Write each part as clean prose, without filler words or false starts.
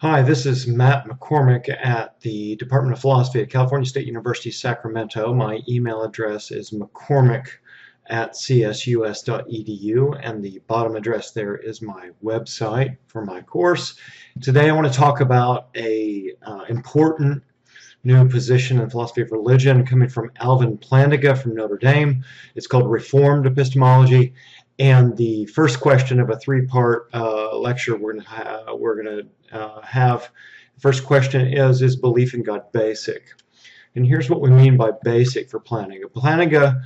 Hi, this is Matt McCormick at the Department of Philosophy at California State University, Sacramento. My email address is mccormick@csus.edu, and the bottom address there is my website for my course. Today I want to talk about a important new position in philosophy of religion coming from Alvin Plantinga from Notre Dame. It's called Reformed Epistemology. And the first question of a three-part lecture we're going to have. The first question is belief in God basic? And here's what we mean by basic for Plantinga. Plantinga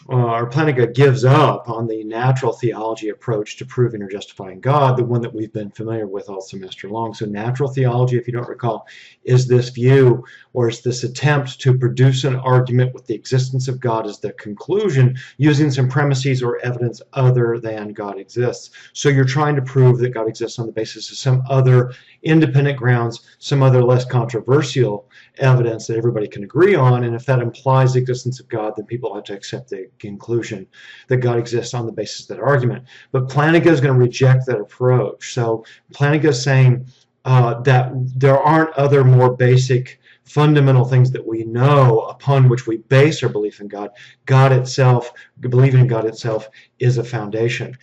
Plantinga gives up on the natural theology approach to proving or justifying God, the one that we've been familiar with all semester long. So natural theology, if you don't recall, is this view, or is this attempt to produce an argument with the existence of God as the conclusion using some premises or evidence other than God exists. So you're trying to prove that God exists on the basis of some other independent grounds, some other less controversial evidence that everybody can agree on, and if that implies the existence of God, then people ought to accept the conclusion that God exists on the basis of that argument. But Plantinga is going to reject that approach. So Plantinga is saying that there aren't other more basic fundamental things that we know upon which we base our belief in God. God itself, believing in God itself, is a foundation.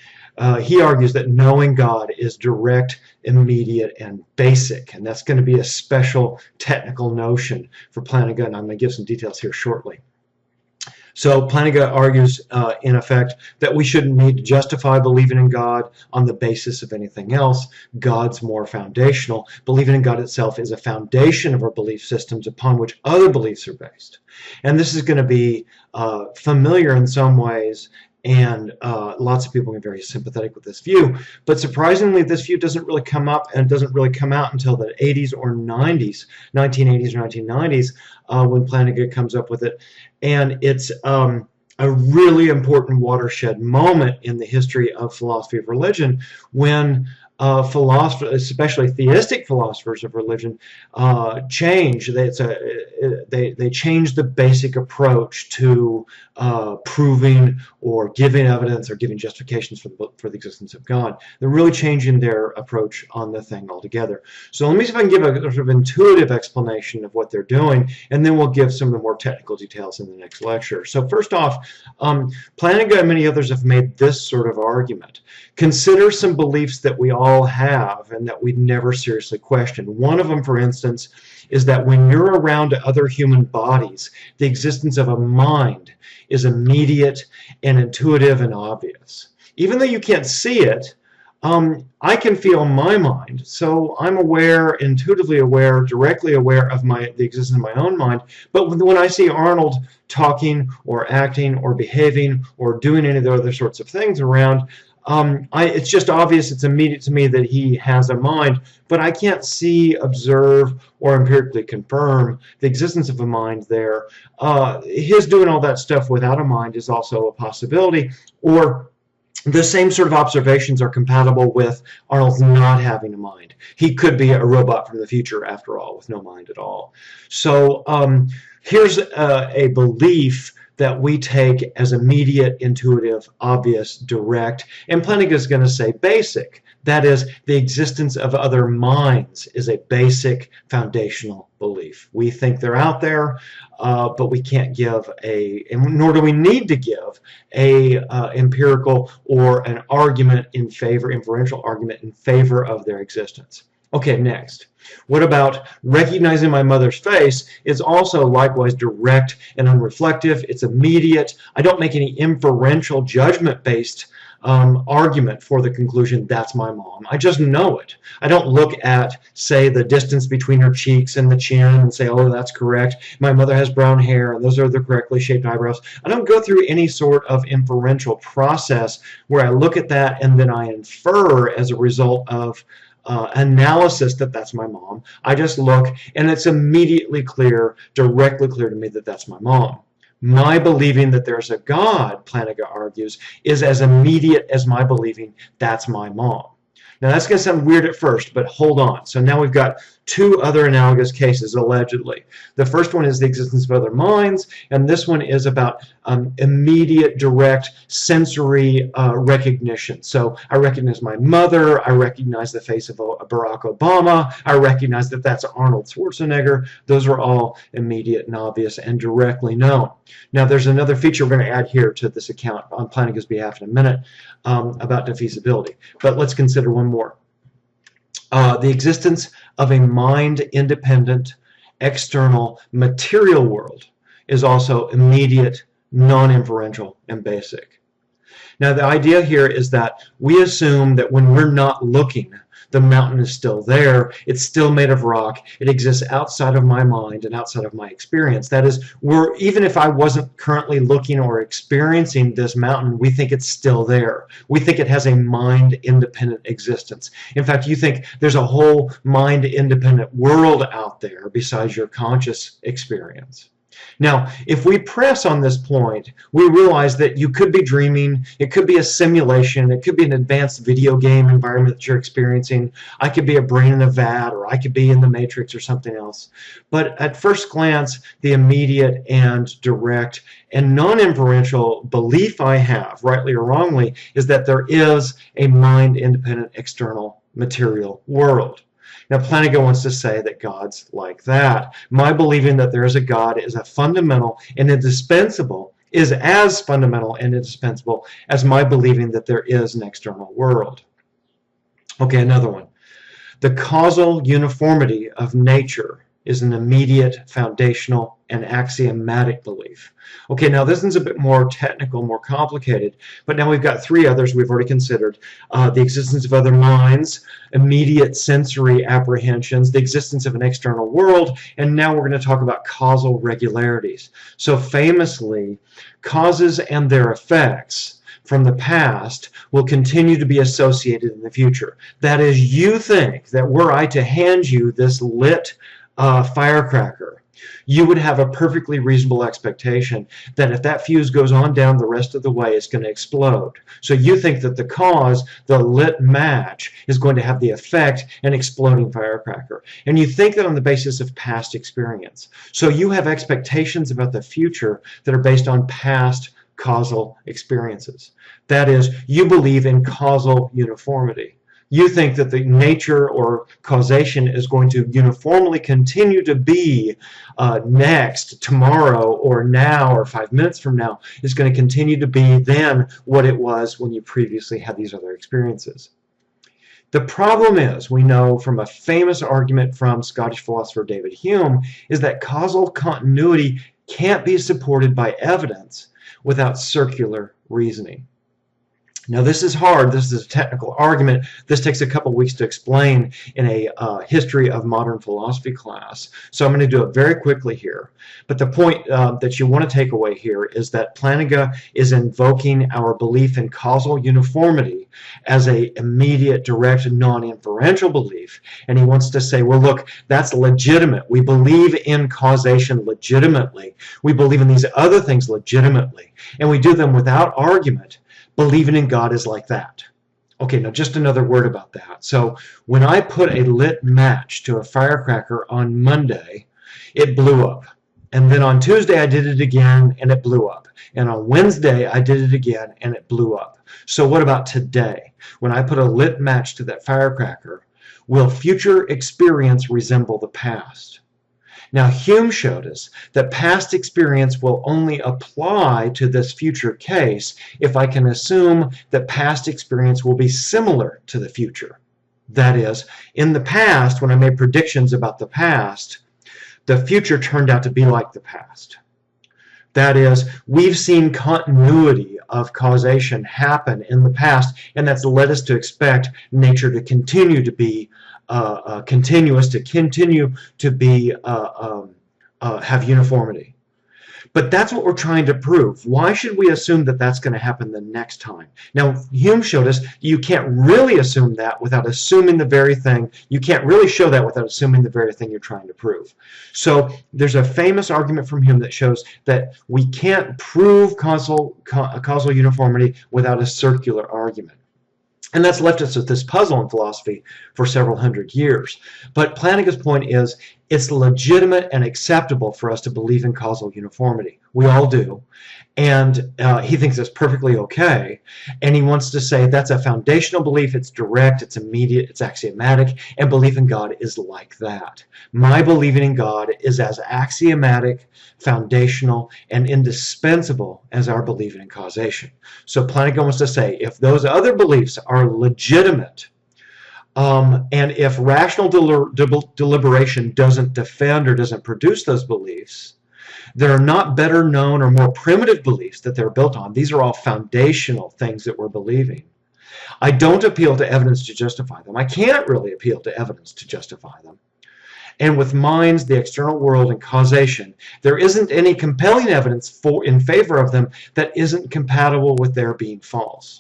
He argues that knowing God is direct, immediate, and basic, and that's going to be a special technical notion for Plantinga, and I'm going to give some details here shortly. So Plantinga argues, in effect, that we shouldn't need to justify believing in God on the basis of anything else. God's more foundational. Believing in God itself is a foundation of our belief systems upon which other beliefs are based. And this is going to be familiar in some ways, and lots of people are very sympathetic with this view. But surprisingly, this view doesn't really come up, and doesn't really come out until the 80s or 90s, 1980s or 1990s, when Plantinga comes up with it. And it's a really important watershed moment in the history of philosophy of religion when philosophers, especially theistic philosophers of religion, change. They change the basic approach to proving or giving evidence or giving justifications for the existence of God. They're really changing their approach on the thing altogether. So let me see if I can give a sort of intuitive explanation of what they're doing, and then we'll give some of the more technical details in the next lecture. So first off, Plantinga and many others have made this sort of argument. Consider some beliefs that we all have and that we never seriously question. One of them, for instance, is that when you're around other human bodies, the existence of a mind is immediate and intuitive and obvious. Even though you can't see it, I can feel my mind, so I'm aware, intuitively aware, directly aware of the existence of my own mind. But when I see Arnold talking or acting or behaving or doing any of the other sorts of things around, it's just obvious, it's immediate to me that he has a mind, but I can't see, observe, or empirically confirm the existence of a mind there. His doing all that stuff without a mind is also a possibility, or the same sort of observations are compatible with Arnold's not having a mind. He could be a robot from the future, after all, with no mind at all. So here's a belief that we take as immediate, intuitive, obvious, direct, and Plantinga is going to say basic. That is, the existence of other minds is a basic foundational belief. We think they're out there, but we can't give nor do we need to give a empirical or an argument in favor, inferential argument in favor of their existence. Okay, next. What about recognizing my mother's face is also likewise direct and unreflective. It's immediate. I don't make any inferential judgment-based argument for the conclusion that's my mom. I just know it. I don't look at, say, the distance between her cheeks and the chin and say, oh, that's correct. My mother has brown hair and those are the correctly shaped eyebrows. I don't go through any sort of inferential process where I look at that and then I infer as a result of analysis that that's my mom. I just look and it's immediately clear, directly clear to me that that's my mom. My believing that there's a God, Plantinga argues, is as immediate as my believing that's my mom. Now that's going to sound weird at first, but hold on. So now we've got two other analogous cases, allegedly. The first one is the existence of other minds, and this one is about immediate, direct sensory recognition. So I recognize my mother, I recognize the face of Barack Obama, I recognize that that's Arnold Schwarzenegger. Those are all immediate and obvious and directly known. Now there's another feature we're going to add here to this account on Plantinga's behalf in a minute about defeasibility. But let's consider one more. The existence of a mind-independent, external, material world is also immediate, non-inferential, and basic. Now the idea here is that we assume that when we're not looking, the mountain is still there, it's still made of rock, it exists outside of my mind and outside of my experience. That is, even if I wasn't currently looking or experiencing this mountain, we think it's still there. We think it has a mind-independent existence. In fact, you think there's a whole mind-independent world out there besides your conscious experience. Now, if we press on this point, we realize that you could be dreaming, it could be a simulation, it could be an advanced video game environment that you're experiencing, I could be a brain in a vat, or I could be in the Matrix or something else. But at first glance, the immediate and direct and non-inferential belief I have, rightly or wrongly, is that there is a mind-independent external material world. Now, Plantinga wants to say that God's like that. My believing that there is a God is a fundamental and indispensable, is as fundamental and indispensable as my believing that there is an external world. Okay, another one. The causal uniformity of nature is an immediate, foundational, and axiomatic belief. Okay, now this is a bit more technical, more complicated, but now we've got three others we've already considered. The existence of other minds, immediate sensory apprehensions, the existence of an external world, and now we're going to talk about causal regularities. So famously, causes and their effects from the past will continue to be associated in the future. That is, you think that were I to hand you this lit firecracker, you would have a perfectly reasonable expectation that if that fuse goes on down the rest of the way, it's going to explode. So you think that the cause, the lit match, is going to have the effect an exploding firecracker. And you think that on the basis of past experience. So you have expectations about the future that are based on past causal experiences. That is, you believe in causal uniformity. You think that the nature or causation is going to uniformly continue to be next, tomorrow, or now, or 5 minutes from now, is going to continue to be then what it was when you previously had these other experiences. The problem is, we know from a famous argument from Scottish philosopher David Hume, is that causal continuity can't be supported by evidence without circular reasoning. Now this is hard, this is a technical argument, this takes a couple weeks to explain in a history of modern philosophy class, so I'm going to do it very quickly here. But the point that you want to take away here is that Plantinga is invoking our belief in causal uniformity as a immediate, direct, non-inferential belief, and he wants to say, well look, that's legitimate, we believe in causation legitimately, we believe in these other things legitimately, and we do them without argument. Believing in God is like that. Okay, now just another word about that. So when I put a lit match to a firecracker on Monday, it blew up. And then on Tuesday I did it again and it blew up. And on Wednesday I did it again and it blew up. So what about today? When I put a lit match to that firecracker, will future experience resemble the past? Now, Hume showed us that past experience will only apply to this future case if I can assume that past experience will be similar to the future. That is, in the past, when I made predictions about the past, the future turned out to be like the past. That is, we've seen continuity of causation happen in the past, and that's led us to expect nature to continue to be continuous, to continue to be have uniformity. But that's what we're trying to prove. Why should we assume that that's going to happen the next time? Now, Hume showed us you can't really assume that without assuming the very thing. You can't really show that without assuming the very thing you're trying to prove. So there's a famous argument from Hume that shows that we can't prove causal uniformity without a circular argument. And that's left us with this puzzle in philosophy for several hundred years. But Plantinga's point is it's legitimate and acceptable for us to believe in causal uniformity. We all do. And he thinks it's perfectly okay. And he wants to say that's a foundational belief. It's direct, it's immediate, it's axiomatic, and belief in God is like that. My believing in God is as axiomatic, foundational, and indispensable as our believing in causation. So Plantinga wants to say if those other beliefs are legitimate, and if rational deliberation doesn't defend or doesn't produce those beliefs, they're not better known or more primitive beliefs that they're built on. These are all foundational things that we're believing. I don't appeal to evidence to justify them. I can't really appeal to evidence to justify them. And with minds, the external world, and causation, there isn't any compelling evidence in favor of them that isn't compatible with their being false.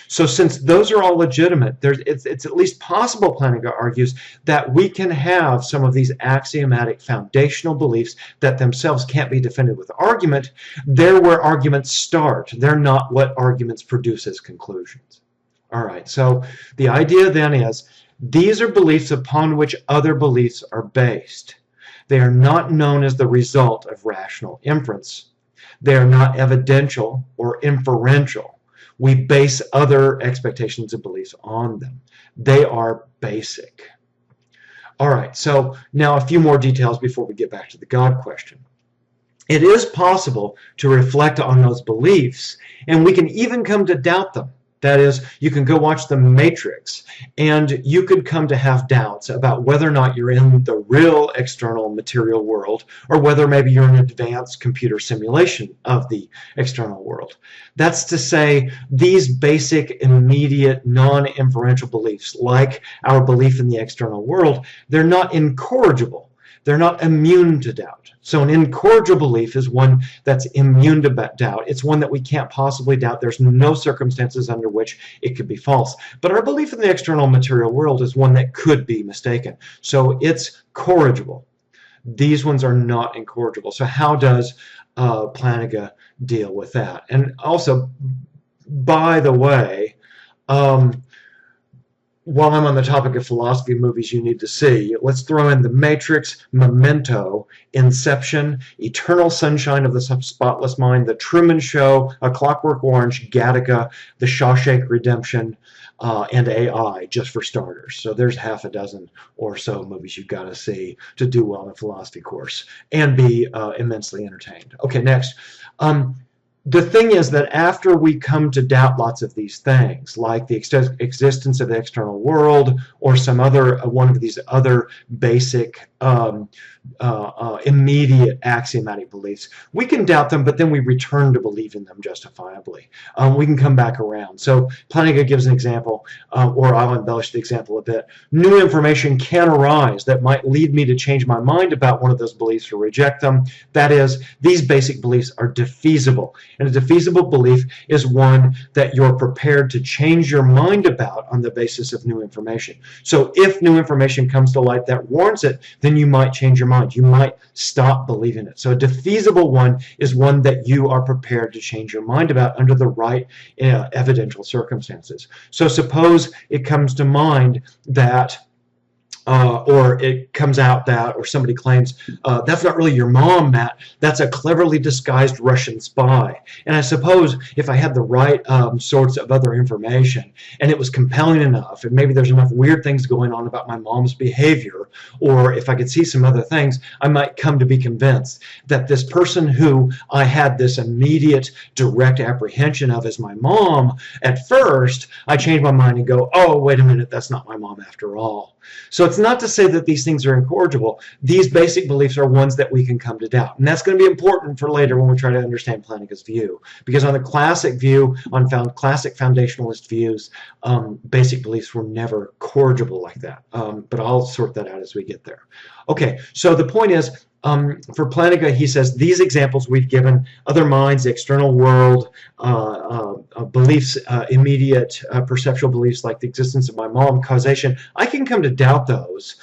So since those are all legitimate, it's at least possible, Plantinga argues, that we can have some of these axiomatic foundational beliefs that themselves can't be defended with argument. They're where arguments start. They're not what arguments produce as conclusions. All right, so the idea then is these are beliefs upon which other beliefs are based. They are not known as the result of rational inference. They are not evidential or inferential. We base other expectations and beliefs on them. They are basic. All right, so now a few more details before we get back to the God question. It is possible to reflect on those beliefs, and we can even come to doubt them. That is, you can go watch The Matrix, and you could come to have doubts about whether or not you're in the real external material world, or whether maybe you're in an advanced computer simulation of the external world. That's to say, these basic, immediate, non-inferential beliefs, like our belief in the external world, they're not incorrigible. They're not immune to doubt. So an incorrigible belief is one that's immune to doubt. It's one that we can't possibly doubt. There's no circumstances under which it could be false. But our belief in the external material world is one that could be mistaken. So it's corrigible. These ones are not incorrigible. So how does Plantinga deal with that? And also, by the way, while I'm on the topic of philosophy movies you need to see, let's throw in The Matrix, Memento, Inception, Eternal Sunshine of the Spotless Mind, The Truman Show, A Clockwork Orange, Gattaca, The Shawshank Redemption, and AI, just for starters. So there's half a dozen or so movies you've got to see to do well in a philosophy course and be immensely entertained. Okay, next. The thing is that after we come to doubt lots of these things, like the existence of the external world or some other one of these other basic immediate axiomatic beliefs, we can doubt them, but then we return to believe in them justifiably. We can come back around. So Plantinga gives an example, or I'll embellish the example a bit. New information can arise that might lead me to change my mind about one of those beliefs or reject them. That is, these basic beliefs are defeasible. And a defeasible belief is one that you're prepared to change your mind about on the basis of new information. So if new information comes to light that warrants it, then you might change your mind. You might stop believing it. So a defeasible one is one that you are prepared to change your mind about under the right evidential circumstances. So suppose it comes to mind that or it comes out that, or somebody claims, that's not really your mom, Matt, that's a cleverly disguised Russian spy. And I suppose if I had the right sorts of other information, and it was compelling enough, and maybe there's enough weird things going on about my mom's behavior, or if I could see some other things, I might come to be convinced that this person who I had this immediate, direct apprehension of as my mom, at first, I change my mind and go, oh, wait a minute, that's not my mom after all. So it's not to say that these things are incorrigible. These basic beliefs are ones that we can come to doubt. And that's going to be important for later when we try to understand Plantinga's view. Because on the classic view, on classic foundationalist views, basic beliefs were never corrigible like that. But I'll sort that out as we get there. Okay, so the point is, For Plantinga, he says, these examples we've given, other minds, the external world, beliefs, immediate perceptual beliefs like the existence of my mom, causation, I can come to doubt those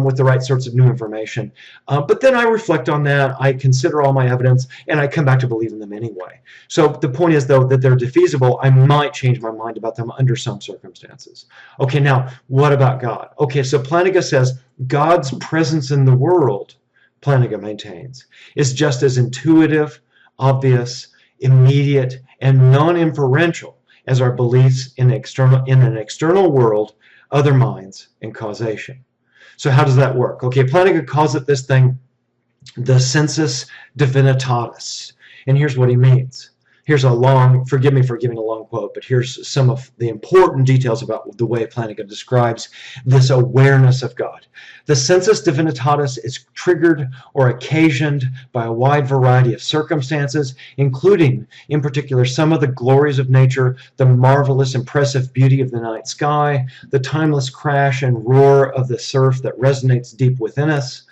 with the right sorts of new information. But then I reflect on that, I consider all my evidence, and I come back to believe in them anyway. So the point is, though, that they're defeasible. I might change my mind about them under some circumstances. Okay, now, what about God? Okay, so Plantinga says God's presence in the world, Plantinga maintains, is just as intuitive, obvious, immediate, and non-inferential as our beliefs in an external world, other minds, and causation. So how does that work? Okay, Plantinga calls it this thing the Sensus Divinitatus. And here's what he means. Here's a long, forgive me for giving a long quote, but here's some of the important details about the way Plantinga describes this awareness of God. The Sensus Divinitatus is triggered or occasioned by a wide variety of circumstances, including, in particular, some of the glories of nature, the marvelous, impressive beauty of the night sky, the timeless crash and roar of the surf that resonates deep within us,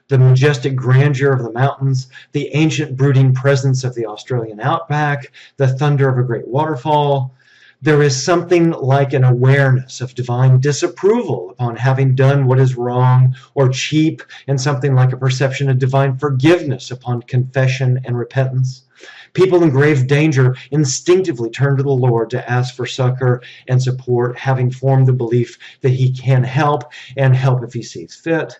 the majestic grandeur of the mountains, the ancient brooding presence of the Australian outback, the thunder of a great waterfall. There is something like an awareness of divine disapproval upon having done what is wrong or cheap, and something like a perception of divine forgiveness upon confession and repentance. People in grave danger instinctively turn to the Lord to ask for succor and support, having formed the belief that he can help, and help if he sees fit.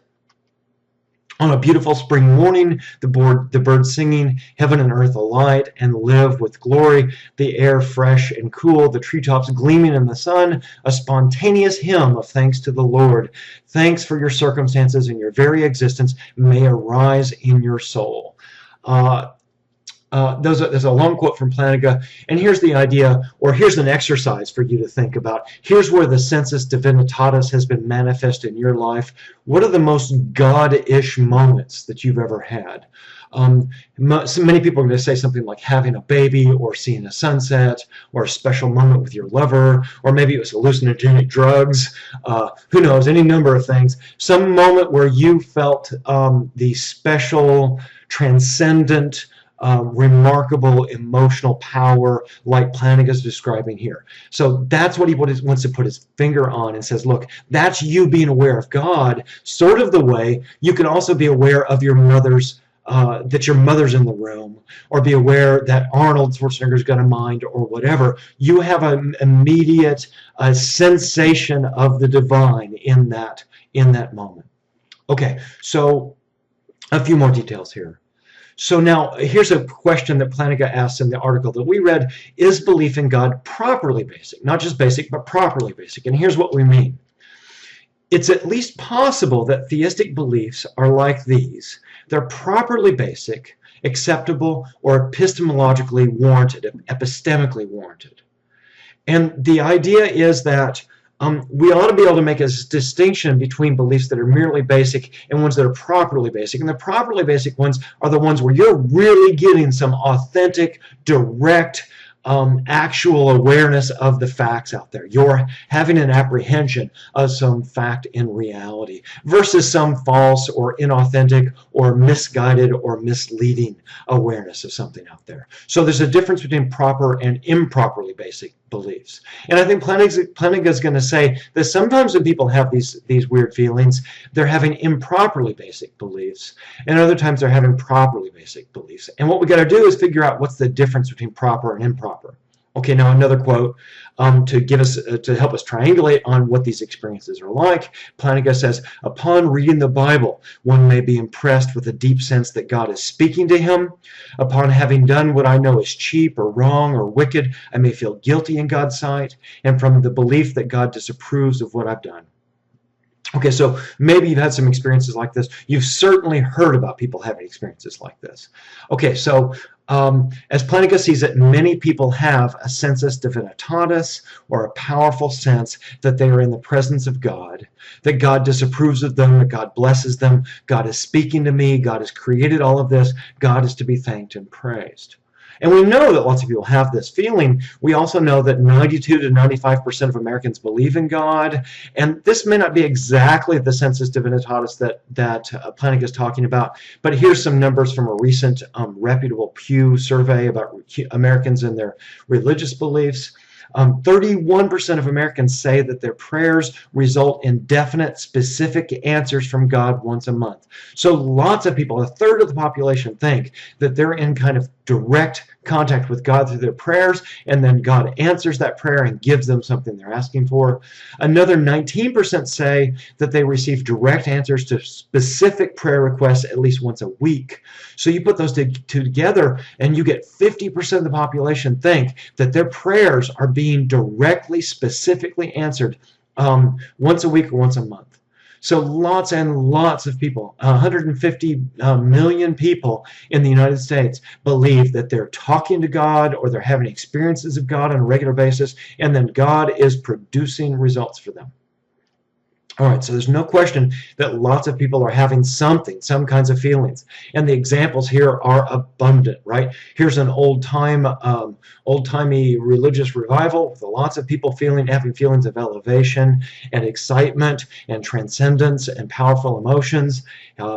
On a beautiful spring morning, the birds singing, heaven and earth alight and live with glory, the air fresh and cool, the treetops gleaming in the sun, a spontaneous hymn of thanks to the Lord. Thanks for your circumstances and your very existence may arise in your soul. There's a long quote from Plantinga, and here's the idea, or here's an exercise for you to think about. Here's where the Sensus Divinitatus has been manifest in your life. What are the most God-ish moments that you've ever had? So many people are going to say something like having a baby, or seeing a sunset, or a special moment with your lover, or maybe it was hallucinogenic drugs, who knows, any number of things. Some moment where you felt the special, transcendent, remarkable emotional power like Plantinga is describing here. So that's what he wants to put his finger on and says, look, that's you being aware of God, sort of the way you can also be aware of your mother's, that your mother's in the room, or be aware that Arnold Schwarzenegger's got a mind, or whatever. You have an immediate sensation of the divine in that moment. Okay, so a few more details here. So now, here's a question that Plantinga asks in the article that we read. Is belief in God properly basic? Not just basic, but properly basic. And here's what we mean. It's at least possible that theistic beliefs are like these. They're properly basic, acceptable, or epistemologically warranted, epistemically warranted. And the idea is that we ought to be able to make a distinction between beliefs that are merely basic and ones that are properly basic. And the properly basic ones are the ones where you're really getting some authentic, direct, actual awareness of the facts out there. You're having an apprehension of some fact in reality versus some false or inauthentic or misguided or misleading awareness of something out there. So there's a difference between proper and improperly basic beliefs. And I think Plantinga is going to say that sometimes when people have these weird feelings, they're having improperly basic beliefs, and other times they're having properly basic beliefs. And what we got to do is figure out what's the difference between proper and improper. Okay, now another quote to help us triangulate on what these experiences are like. Plantinga says, upon reading the Bible, one may be impressed with a deep sense that God is speaking to him. Upon having done what I know is cheap or wrong or wicked, I may feel guilty in God's sight, and from the belief that God disapproves of what I've done. Okay, so maybe you've had some experiences like this. You've certainly heard about people having experiences like this. Okay, so as Plantinga sees it, many people have a sensus divinitatis, or a powerful sense that they are in the presence of God, that God disapproves of them, that God blesses them, God is speaking to me, God has created all of this, God is to be thanked and praised. And we know that lots of people have this feeling. We also know that 92 to 95% of Americans believe in God. And this may not be exactly the Sensus Divinitatus that Plantinga is talking about, but here's some numbers from a recent reputable Pew survey about Americans and their religious beliefs. 31% of Americans say that their prayers result in definite, specific answers from God once a month. So lots of people, a third of the population, think that they're in kind of direct contact with God through their prayers, and then God answers that prayer and gives them something they're asking for. Another 19% say that they receive direct answers to specific prayer requests at least once a week. So you put those two together, and you get 50% of the population think that their prayers are being directly, specifically answered once a week or once a month. So lots and lots of people, 150 million people in the United States, believe that they're talking to God or they're having experiences of God on a regular basis, and then God is producing results for them. All right, so there's no question that lots of people are having something, some kinds of feelings, and the examples here are abundant, right? Here's an old-timey religious revival with lots of people having feelings of elevation and excitement and transcendence and powerful emotions.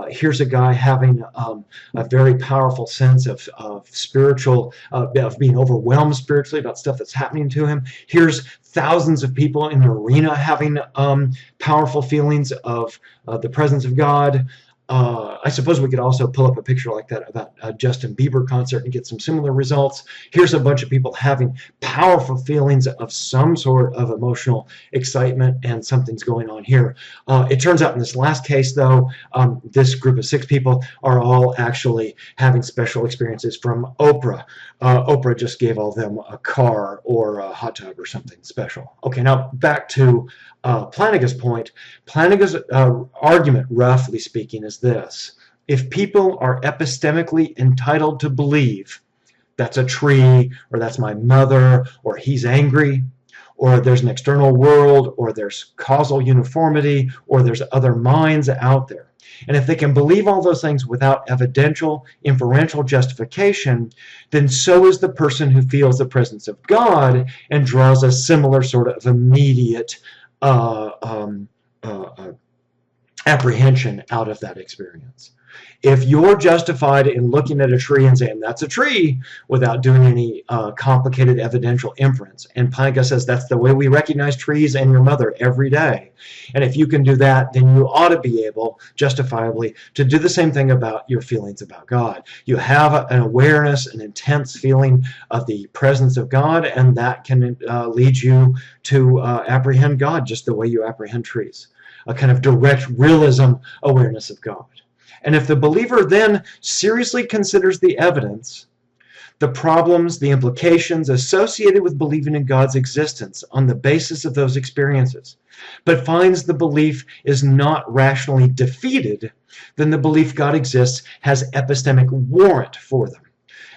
Here's a guy having a very powerful sense of spiritual, of being overwhelmed spiritually about stuff that's happening to him. Here's thousands of people in the arena having powerful feelings of the presence of God. I suppose we could also pull up a picture like that about a Justin Bieber concert and get some similar results. Here's a bunch of people having powerful feelings of some sort of emotional excitement, and something's going on here. It turns out in this last case, though, this group of 6 people are all actually having special experiences from Oprah. Oprah just gave all of them a car or a hot tub or something special. Okay, now back to Plantinga's point. Plantinga's argument, roughly speaking, is this: if people are epistemically entitled to believe that's a tree, or that's my mother, or he's angry, or there's an external world, or there's causal uniformity, or there's other minds out there, and if they can believe all those things without evidential, inferential justification, then so is the person who feels the presence of God and draws a similar sort of immediate apprehension out of that experience. If you're justified in looking at a tree and saying that's a tree without doing any complicated evidential inference, and Plantinga says that's the way we recognize trees and your mother every day, and if you can do that, then you ought to be able, justifiably, to do the same thing about your feelings about God. You have an awareness, an intense feeling of the presence of God, and that can lead you to apprehend God just the way you apprehend trees. A kind of direct realism awareness of God. And if the believer then seriously considers the evidence, the problems, the implications associated with believing in God's existence on the basis of those experiences, but finds the belief is not rationally defeated, then the belief God exists has epistemic warrant for them.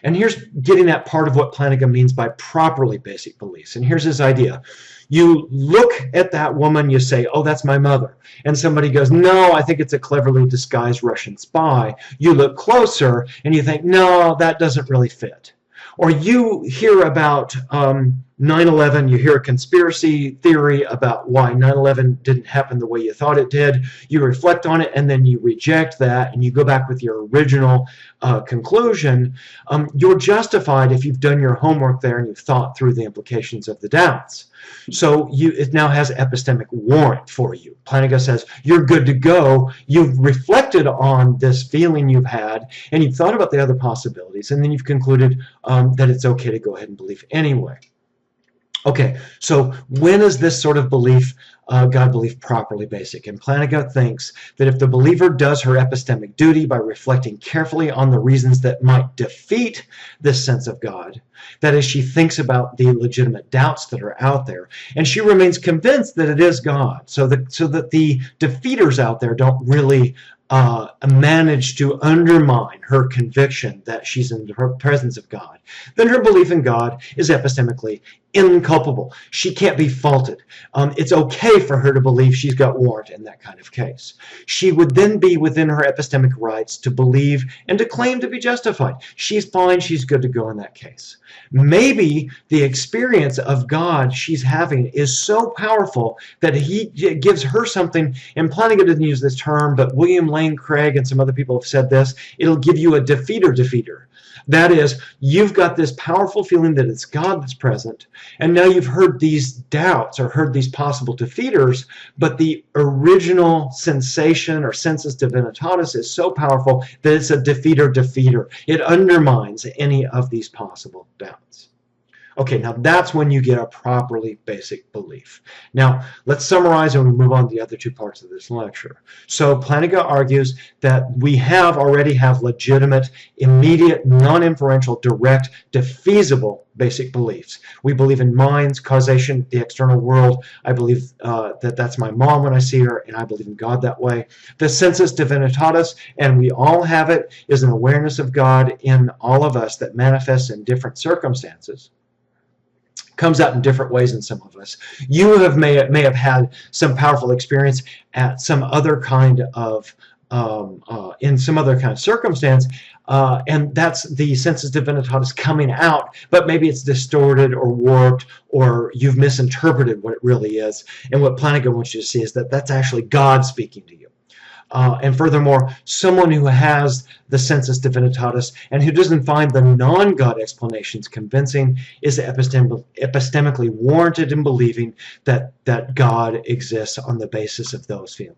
And here's getting at part of what Plantinga means by properly basic beliefs. And here's his idea. You look at that woman, you say, oh, that's my mother. And somebody goes, no, I think it's a cleverly disguised Russian spy. You look closer and you think, no, that doesn't really fit. Or you hear about 9/11, you hear a conspiracy theory about why 9/11 didn't happen the way you thought it did. You reflect on it and then you reject that and you go back with your original conclusion. You're justified if you've done your homework there and you've thought through the implications of the doubts. So it now has epistemic warrant for you. Plantinga says you're good to go. You've reflected on this feeling you've had, and you've thought about the other possibilities, and then you've concluded that it's okay to go ahead and believe anyway. Okay, so when is this sort of belief, God belief, properly basic? And Plantinga thinks that if the believer does her epistemic duty by reflecting carefully on the reasons that might defeat this sense of God, that is, she thinks about the legitimate doubts that are out there, and she remains convinced that it is God, so that the defeaters out there don't really manage to undermine her conviction that she's in the presence of God, then her belief in God is epistemically inculpable. She can't be faulted. It's okay for her to believe she's got warrant in that kind of case. She would then be within her epistemic rights to believe and to claim to be justified. She's fine. She's good to go in that case. Maybe the experience of God she's having is so powerful that he gives her something, and Plantinga didn't use this term, but William Lane Craig and some other people have said this, it'll give you a defeater. That is, you've got this powerful feeling that it's God that's present, and now you've heard these doubts or heard these possible defeaters, but the original sensation or sensus divinitatus is so powerful that it's a defeater. It undermines any of these possible doubts. Okay, now that's when you get a properly basic belief. Now, let's summarize and we move on to the other two parts of this lecture. So Plantinga argues that we already have legitimate, immediate, non-inferential, direct, defeasible basic beliefs. We believe in minds, causation, the external world. I believe that that's my mom when I see her, and I believe in God that way. The sensus divinitatus, and we all have it, is an awareness of God in all of us that manifests in different circumstances. Comes out in different ways in some of us. You may have had some powerful experience at some other kind of in some other kind of circumstance, and that's the sensus divinitatis coming out, but maybe it's distorted or warped, or you've misinterpreted what it really is. And what Plantinga wants you to see is that that's actually God speaking to you. And furthermore, someone who has the sensus divinitatus and who doesn't find the non-God explanations convincing is epistemically warranted in believing that God exists on the basis of those feelings.